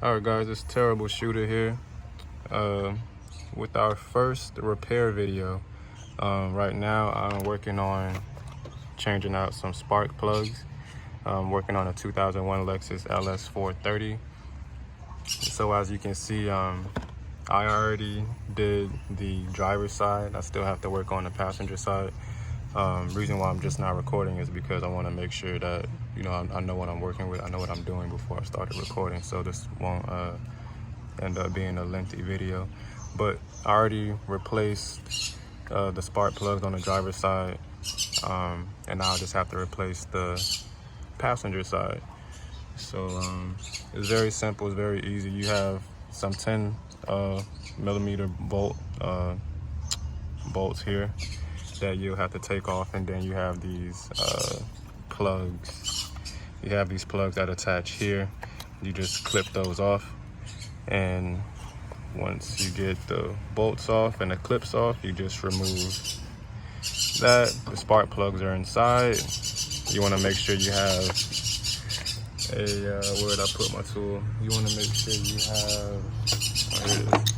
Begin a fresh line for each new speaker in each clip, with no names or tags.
Alright guys, it's Terrible Shooter here with our first repair video. Right now I'm working on changing out some spark plugs. I'm working on a 2001 Lexus LS430. So as you can see, I already did the driver's side. I still have to work on the passenger side. Reason why I'm just not recording is because I want to make sure that, you know, I know what I'm working with. I know what I'm doing before I started recording, so this won't end up being a lengthy video. But I already replaced the spark plugs on the driver's side, and now I just have to replace the passenger side. So it's very simple, it's very easy. You have some 10 millimeter bolts here that you'll have to take off, and then you have these plugs. You have these plugs that attach here. You just clip those off, and once you get the bolts off and the clips off, you just remove that. The spark plugs are inside. You want to make sure you have a where did I put my tool? You want to make sure you have, oh, here it is.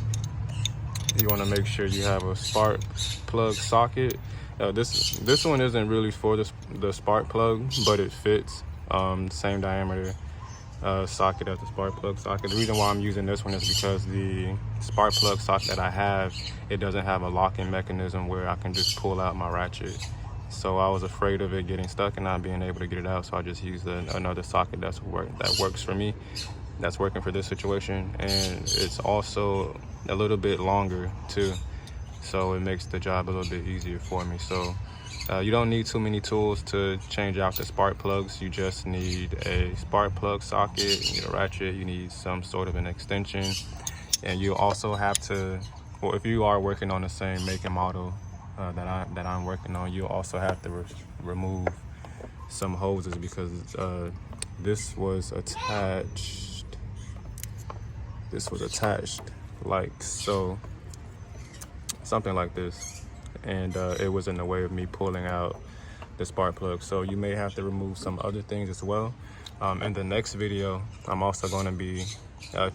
You want to make sure you have a spark plug socket. This one isn't really for the spark plug, but it fits. Same diameter socket as the spark plug socket. The reason why I'm using this one is because the spark plug socket that I have, it doesn't have a locking mechanism where I can just pull out my ratchet. So I was afraid of it getting stuck and not being able to get it out, so I just used another socket that works for me, that's working for this situation. And it's also a little bit longer too, so it makes the job a little bit easier for me. So you don't need too many tools to change out the spark plugs. You just need a spark plug socket, you need a ratchet, you need some sort of an extension, and you also have to, well, if you are working on the same make and model that I'm working on, you also have to remove some hoses, because this was attached like so, something like this, and it was in the way of me pulling out the spark plug. So you may have to remove some other things as well. In the next video, I'm also going to be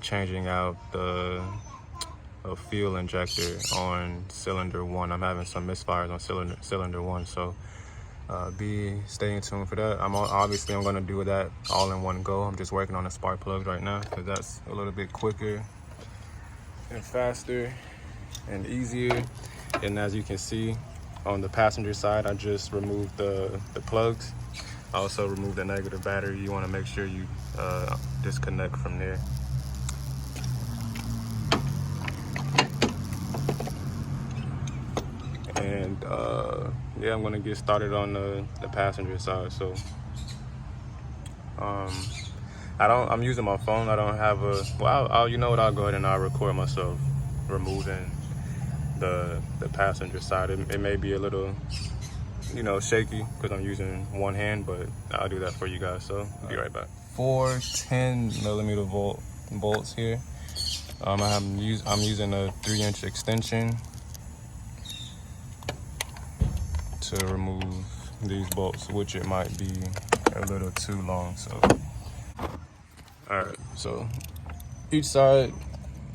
changing out the fuel injector on cylinder 1. I'm having some misfires on cylinder 1, so stay tuned for that. I'm going to do that all in one go. I'm just working on the spark plugs right now because that's a little bit quicker and faster and easier. And as you can see, on the passenger side, I just removed the plugs. I also removed the negative battery. You want to make sure you disconnect from there. And yeah, I'm gonna get started on the passenger side. So I'm using my phone. I don't have a, well, you know what, I'll go ahead and I'll record myself removing the passenger side. It may be a little, you know, shaky because I'm using one hand, but I'll do that for you guys. So I'll be right back. 4 10 millimeter bolts here. I'm using a 3-inch extension to remove these bolts, which it might be a little too long. So all right, so each side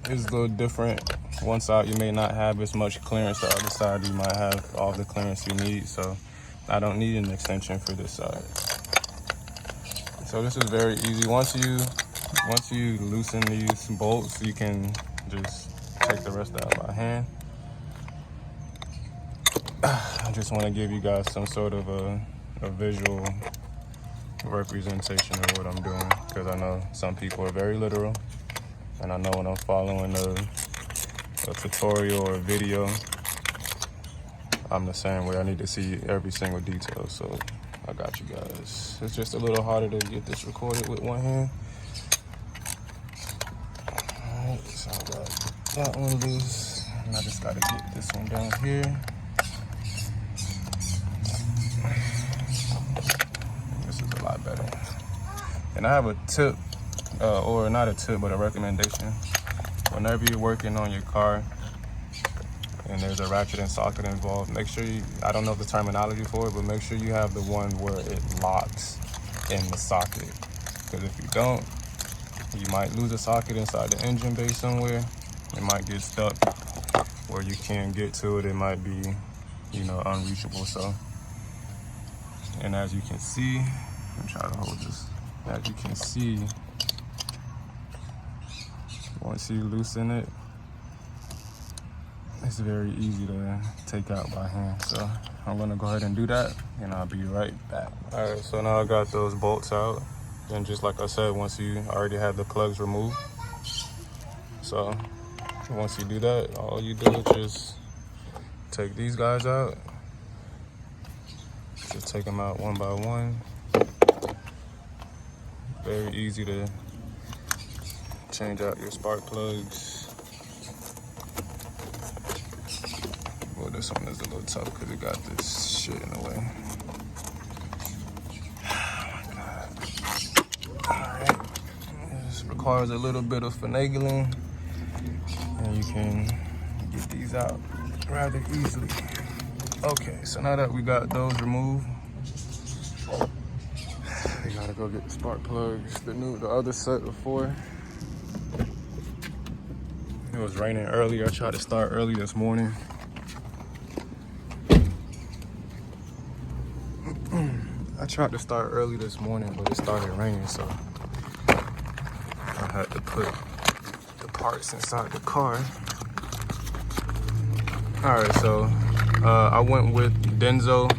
is a little different. One side you may not have as much clearance, the other side you might have all the clearance you need. So I don't need an extension for this side. So this is very easy. Once you loosen these bolts, you can just take the rest out by hand. I just want to give you guys some sort of a visual representation of what I'm doing, because I know some people are very literal, and I know when I'm following a tutorial or a video, I'm the same way. I need to see every single detail, so I got you guys. It's just a little harder to get this recorded with one hand. All right, so I got that one loose, and I just got to get this one down here. Better. And I have a tip, or not a tip, but a recommendation. Whenever you're working on your car and there's a ratchet and socket involved, make sure you, I don't know the terminology for it, but make sure you have the one where it locks in the socket. Because if you don't, You might lose a socket inside the engine bay somewhere. It might get stuck where you can't get to it. It might be, you know, unreachable. So, and as you can see, I'm trying to hold this. As you can see, once you loosen it, it's very easy to take out by hand. So I'm gonna go ahead and do that, and I'll be right back. All right, so now I got those bolts out. And just like I said, once you already have the plugs removed. So once you do that, all you do is just take these guys out. Just take them out one by one. Very easy to change out your spark plugs. Well, this one is a little tough because it got this shit in the way. Requires a little bit of finagling, and you can get these out rather easily. Okay, so now that we got those removed, we gotta go get the spark plugs, the other set of 4. It was raining earlier. I tried to start early this morning. But it started raining, so I had to put the parts inside the car. All right, so I went with Denzo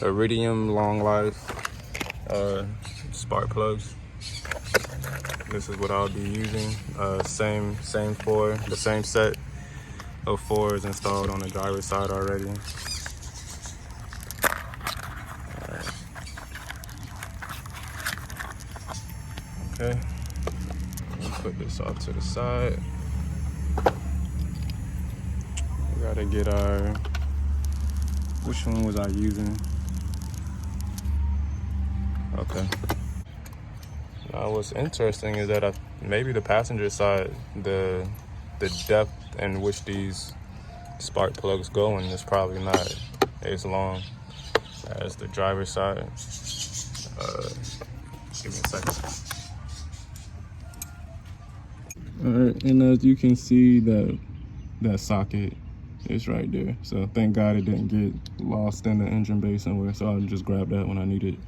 Iridium Long Life spark plugs. This is what I'll be using. Same 4, the same set of 4 is installed on the driver's side already. Okay. Put this off to the side. We gotta get our, which one was I using? Okay. Now what's interesting is that maybe the passenger side, the depth in which these spark plugs go in is probably not as long as the driver's side. Give me a second. All right, and as you can see, that socket is right there. So thank God it didn't get lost in the engine bay somewhere. So I'll just grab that when I need it.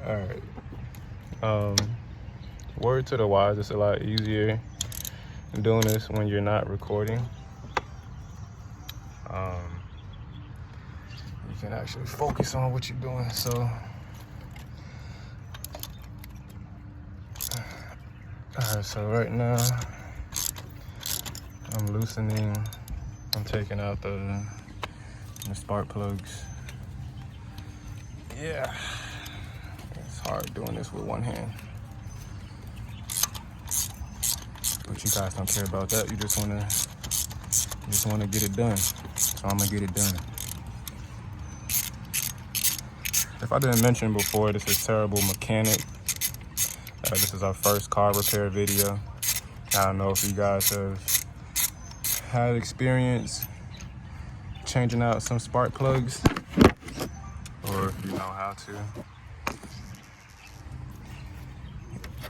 All right. Word to the wise, it's a lot easier doing this when you're not recording. You can actually focus on what you're doing. So. Alright, so right now I'm taking out the spark plugs. Yeah, it's hard doing this with one hand. But you guys don't care about that. You just wanna get it done. So I'm gonna get it done. If I didn't mention before, this is Terrible Mechanic. This is our first car repair video. I don't know if you guys have had experience changing out some spark plugs, or if you know how to.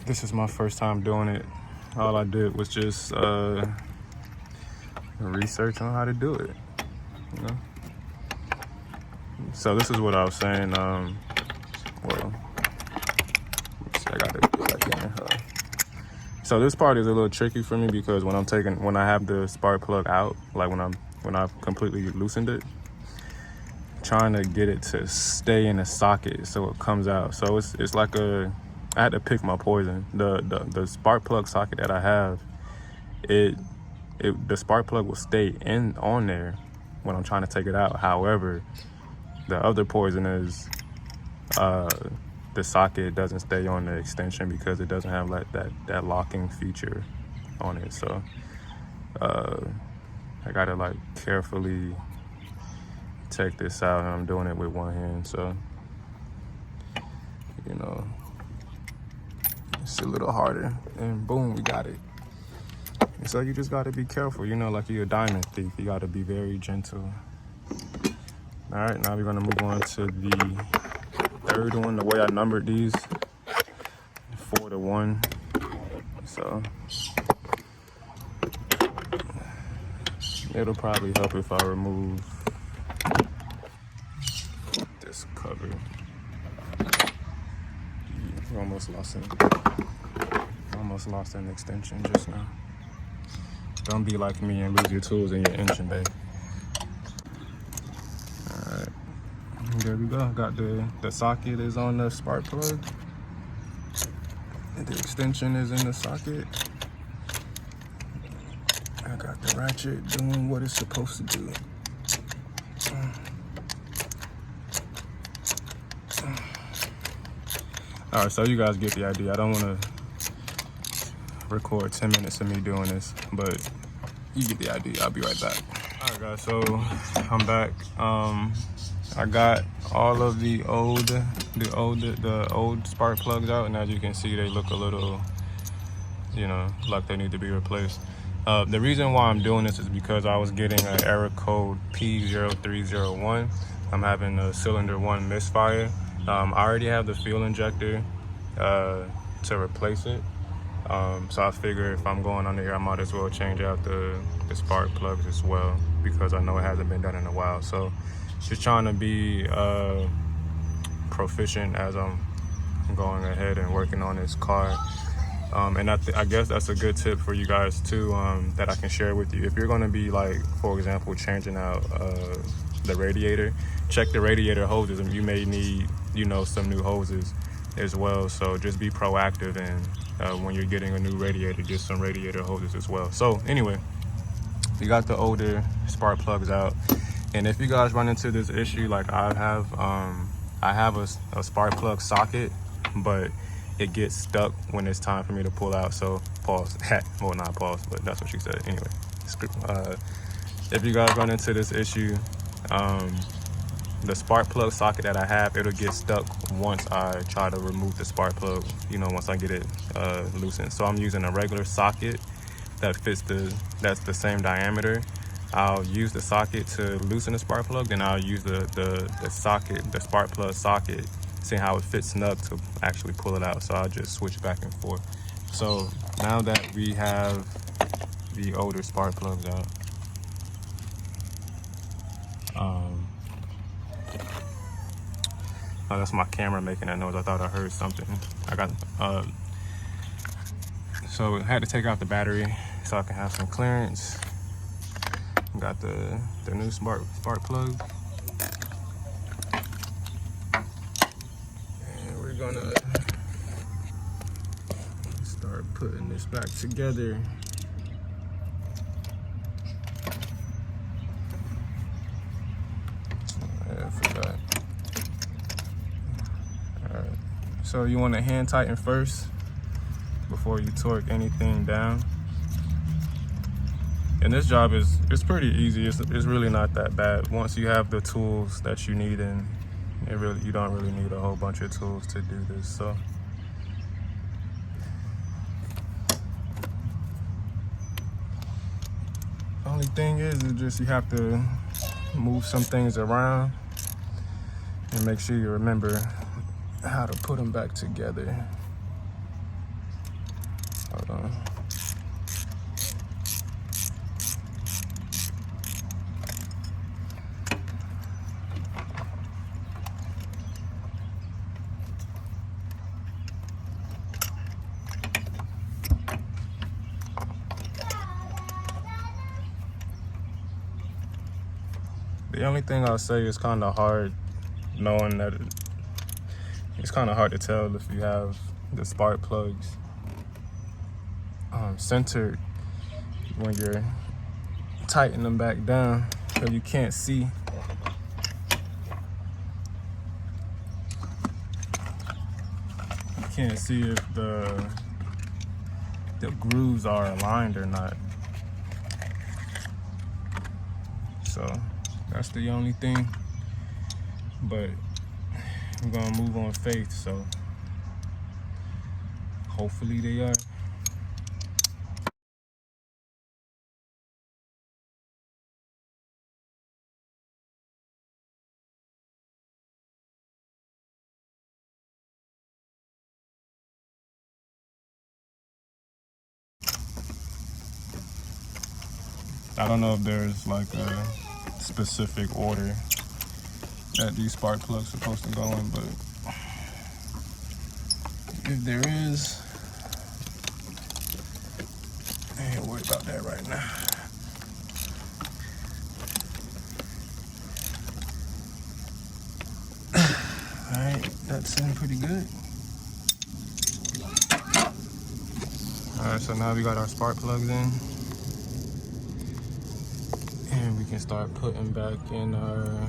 This is my first time doing it. All I did was just research on how to do it, you know? So this is what I was saying. I got it back in. So this part is a little tricky for me because when I have the spark plug out, like when I've completely loosened it, trying to get it to stay in the socket so it comes out. So it's like I had to pick my poison. The spark plug socket that I have, the spark plug will stay on there when I'm trying to take it out. However, the other poison is the socket doesn't stay on the extension because it doesn't have like that locking feature on it. So I gotta like carefully take this out, and I'm doing it with one hand. So, you know, it's a little harder, and boom, we got it. And so you just gotta be careful, you know, like you're a diamond thief. You gotta be very gentle. All right, now we're gonna move on to the third one, the way I numbered these, 4 to 1. So it'll probably help if I remove this cover. Almost lost an extension just now. Don't be like me and lose your tools in your engine bay. Alright, there we go. Got the socket is on the spark plug. The extension is in the socket. I got the ratchet doing what it's supposed to do. All right, so you guys get the idea. I don't want to record 10 minutes of me doing this, but you get the idea. I'll be right back. All right, guys, so I'm back. I got all of the old spark plugs out, and as you can see, they look a little, you know, like they need to be replaced. The reason why I'm doing this is because I was getting an error code P0301. I'm having a cylinder 1 misfire. I already have the fuel injector to replace it. So I figure if I'm going under here, I might as well change out the spark plugs as well, because I know it hasn't been done in a while. So just trying to be proficient as I'm going ahead and working on this car. And I guess that's a good tip for you guys too, that I can share with you. If you're going to be, like, for example, changing out the radiator, check the radiator hoses, and you may need, you know, some new hoses as well. So just be proactive, and when you're getting a new radiator, get some radiator hoses as well. So anyway, you got the older spark plugs out, and if you guys run into this issue like I have a spark plug socket, but it gets stuck when it's time for me to pull out. So pause. Well, not pause, but that's what she said. Anyway, if you guys run into this issue, the spark plug socket that I have, it'll get stuck once I try to remove the spark plug, you know, once I get it loosened. So I'm using a regular socket that fits that's the same diameter. I'll use the socket to loosen the spark plug, then I'll use the spark plug socket, see how it fits snug to actually pull it out. So I'll just switch back and forth. So now that we have the older spark plugs out, oh, that's my camera making that noise. I thought I heard something. I got so I had to take out the battery so I can have some clearance. Got the new spark plug, and we're gonna start putting this back together. I forgot. All right, so you want to hand tighten first before you torque anything down. And this job it's pretty easy. It's really not that bad once you have the tools that you need, and you don't really need a whole bunch of tools to do this. So only thing is just you have to move some things around and make sure you remember how to put them back together. Hold on. The only thing I'll say is kind of hard knowing that it's kind of hard to tell if you have the spark plugs centered when you're tightening them back down, because you can't see. You can't see if the grooves are aligned or not. So that's the only thing, but I'm gonna move on faith, so hopefully they are. I don't know if there's like a specific order that these spark plugs are supposed to go in, but if there is, I ain't worried about that right now. All right, that's in pretty good. All right, so now we got our spark plugs in, and we can start putting back in our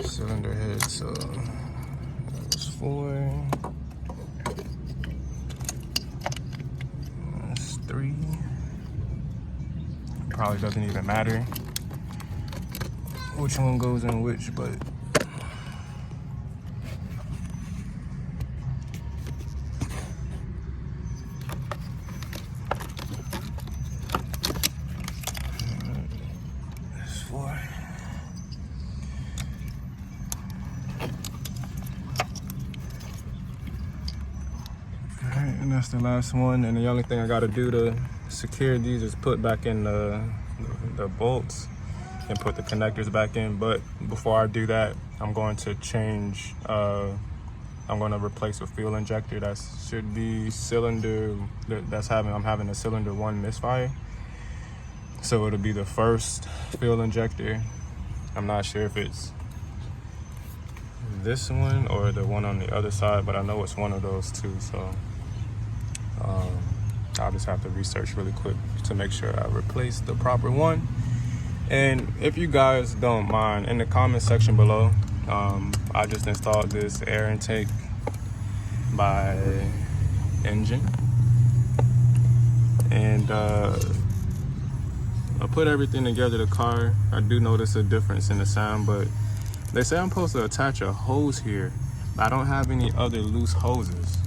cylinder head. So that was 4. That's 3. Probably doesn't even matter which one goes in which, but that's 4. And that's the last one, and the only thing I gotta do to secure these is put back in the bolts and put the connectors back in. But before I do that, I'm going to change, I'm going to replace a fuel injector that should be cylinder, I'm having a cylinder 1 misfire. So it'll be the first fuel injector. I'm not sure if it's this one or the one on the other side, but I know it's one of those two. So I'll just have to research really quick to make sure I replace the proper one. And if you guys don't mind, in the comment section below, I just installed this air intake by Engine, and I put everything together, the car. I do notice a difference in the sound, but they say I'm supposed to attach a hose here. I don't have any other loose hoses.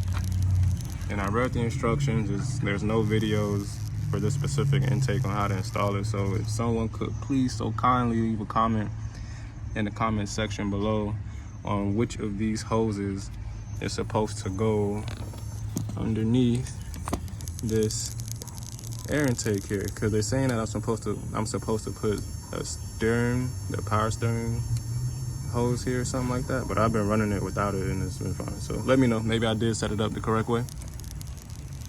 And I read the instructions. There's no videos for this specific intake on how to install it. So if someone could please so kindly leave a comment in the comment section below on which of these hoses is supposed to go underneath this air intake here, because they're saying that I'm supposed to put the power steering hose here or something like that, but I've been running it without it and it's been fine. So let me know, maybe I did set it up the correct way,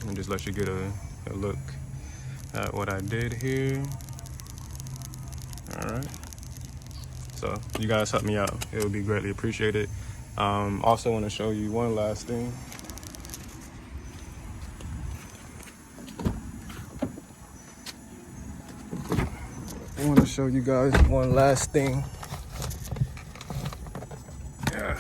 and just let you get a look at what I did here. All right, so you guys help me out, it would be greatly appreciated. Also want to show you one last thing. I want to show you guys one last thing. Yeah.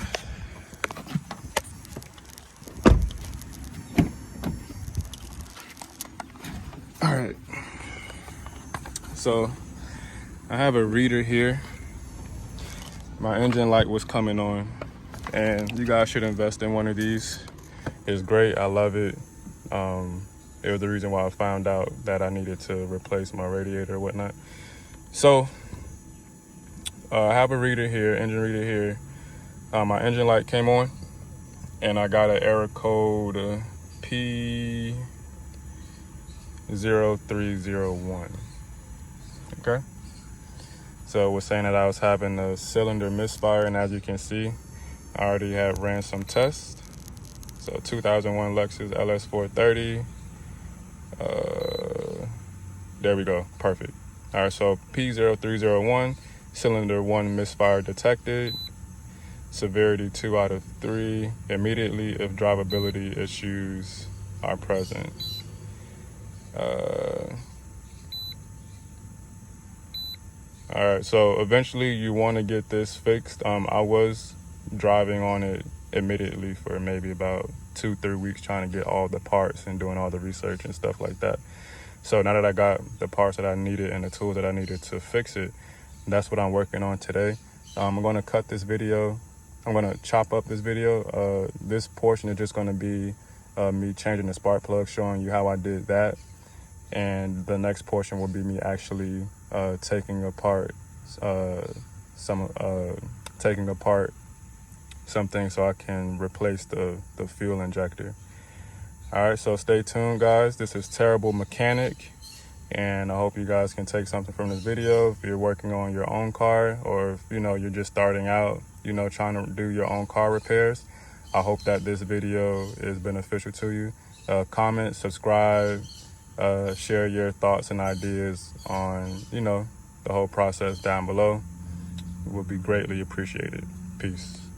All right. So I have a reader here. My engine light was coming on, and you guys should invest in one of these. It's great. I love it. It was the reason why I found out that I needed to replace my radiator or whatnot. So I have a reader here, engine reader here. My engine light came on, and I got an error code P0301. Okay. So it was saying that I was having a cylinder misfire, and as you can see, I already have ran some tests. So 2001 Lexus LS430. There we go, perfect. All right, so P0301, cylinder 1 misfire detected. Severity 2 out of 3. Immediately if drivability issues are present. All right, so eventually you want to get this fixed. I was driving on it immediately for maybe about 2-3 weeks, trying to get all the parts and doing all the research and stuff like that. So now that I got the parts that I needed and the tools that I needed to fix it, that's what I'm working on today. I'm going to cut this video. I'm going to chop up this video. This portion is just going to be me changing the spark plug, showing you how I did that. And the next portion will be me actually taking apart something so I can replace the fuel injector. All right, so stay tuned, guys. This is Terrible Mechanic, And I hope you guys can take something from this video if you're working on your own car, or if you're just starting out, trying to do your own car repairs. I hope that this video is beneficial to you. Comment, subscribe, share your thoughts and ideas on, the whole process down below. It would be greatly appreciated. Peace.